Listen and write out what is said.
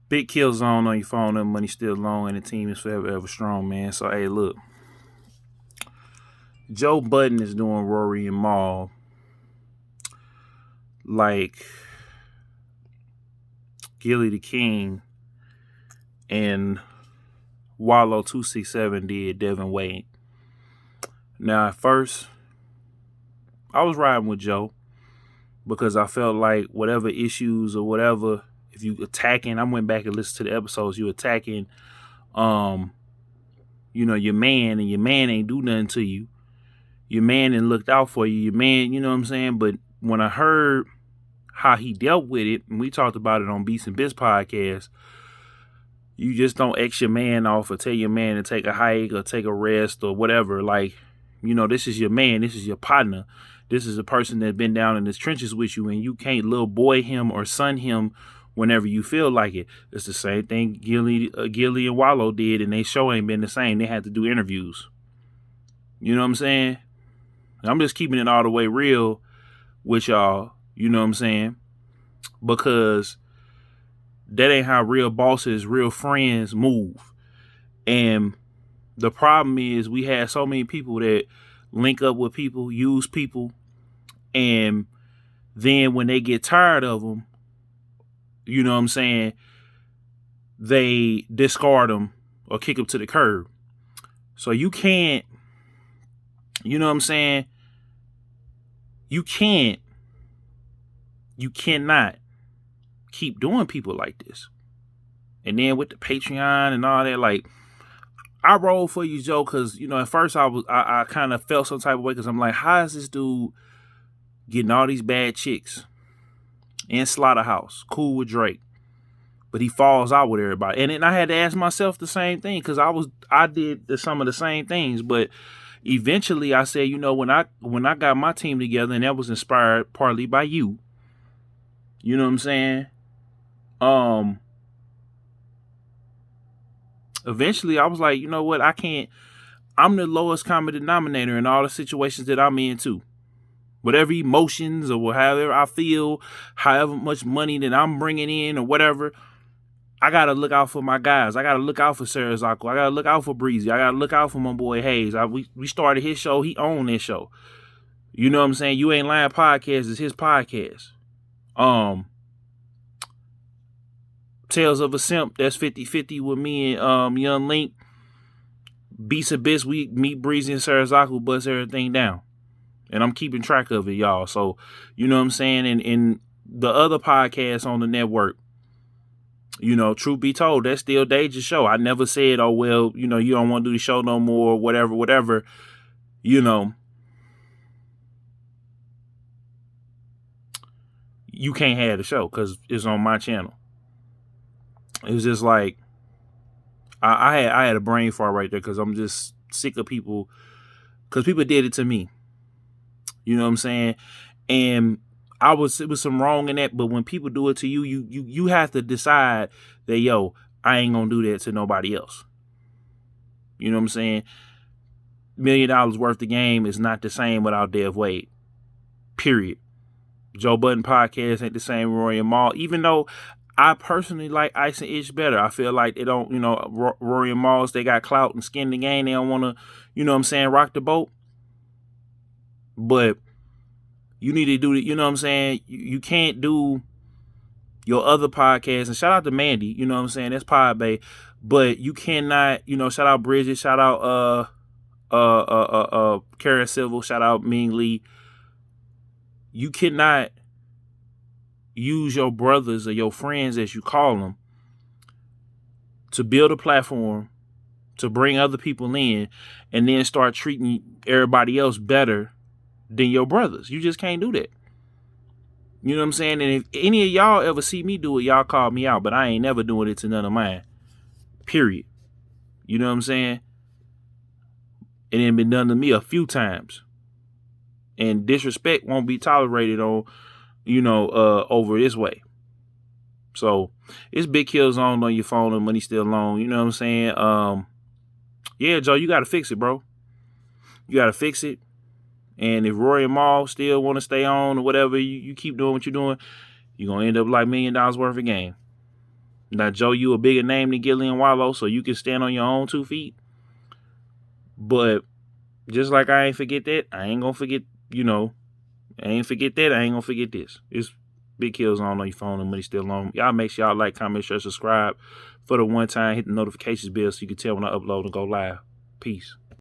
Big kill zone on your phone, and money still long, and the team is forever ever strong, man. So hey, look, Joe Budden is doing Rory and Maul like Gillie the King and Wallo 267 did Devin Wade. Now at first, I was riding with Joe because I felt like whatever issues or whatever, if you attacking, I went back and listened to the episodes, you attacking your man, and your man ain't do nothing to you. Your man ain't looked out for you. Your man, you know what I'm saying? But when I heard how he dealt with it, and we talked about it on Beats and Bits podcast, you just don't X your man off or tell your man to take a hike or take a rest or whatever. Like, this is your man. This is your partner. This is a person that's been down in the trenches with you, and you can't little boy him or son him whenever you feel like it. It's the same thing Gillie and Wallo did, and their show ain't been the same. They had to do interviews. You know what I'm saying? I'm just keeping it all the way real with y'all. You know what I'm saying? Because that ain't how real bosses, real friends move. And the problem is we have so many people that link up with people, use people, and then when they get tired of them, you know what I'm saying, they discard them or kick them to the curb. So you can't, you know what I'm saying, you cannot keep doing people like this. And then with the Patreon and all that, like, I roll for you, Joe, because, at first I kind of felt some type of way because I'm like, how is this dude getting all these bad chicks in Slaughterhouse, cool with Drake, but he falls out with everybody? And then I had to ask myself the same thing because I did some of the same things, but eventually I said, when I got my team together, and that was inspired partly by you, you know what I'm saying? Eventually I was like, you know what? I'm the lowest common denominator in all the situations that I'm in too. Whatever emotions or however I feel, however much money that I'm bringing in or whatever, I got to look out for my guys. I got to look out for Sarazako. I got to look out for Breezy. I got to look out for my boy Hayes. We started his show. He owned this show. You know what I'm saying? You Ain't Lying podcast is his podcast. Tales of a Simp, that's 50-50 with me and Young Link. Beats and Bits, we meet Breezy and Sarazaku, bust everything down. And I'm keeping track of it, y'all. So, you know what I'm saying? And the other podcasts on the network, truth be told, that's still Deja's show. I never said, oh, well, you don't want to do the show no more, whatever. You can't have the show because it's on my channel. It was just like, I had a brain fart right there because I'm just sick of people, because people did it to me. You know what I'm saying? And it was some wrong in that, but when people do it to you, you have to decide that, yo, I ain't gonna do that to nobody else. You know what I'm saying? $1 million worth of game is not the same without Dev Wade. Period. Joe Budden podcast ain't the same Rory and Maul, even though I personally like Ice and Ish better. I feel like they don't, Rory and Maul's, they got clout and skin in the game. They don't want to, rock the boat. But you need to do it, you know what I'm saying? You can't do your other podcast. And shout out to Mandy, you know what I'm saying? That's Pod Bay. But you cannot, shout out Bridget, shout out Kara Civil, shout out Ming Lee. You cannot use your brothers or your friends, as you call them, to build a platform, to bring other people in, and then start treating everybody else better than your brothers. You just can't do that. You know what I'm saying? And if any of y'all ever see me do it, y'all call me out, but I ain't never doing it to none of mine. Period. You know what I'm saying? It ain't been done to me a few times. And disrespect won't be tolerated on, over this way. So it's Big Kill Zone on your phone and money still long. You know what I'm saying? Yeah, Joe, you got to fix it, bro. You got to fix it. And if Rory and Maul still want to stay on or whatever, you keep doing what you're doing, you're going to end up like $1 million worth of game. Now, Joe, you a bigger name than Gillie and Wallo, so you can stand on your own 2 feet. But just like I ain't forget that, I ain't gonna forget, I ain't forget that, I ain't gonna forget this. It's Big Killzone on your phone and money still on. Y'all make sure y'all like, comment, share, subscribe. For the one time, hit the notifications bell so you can tell when I upload and go live. Peace.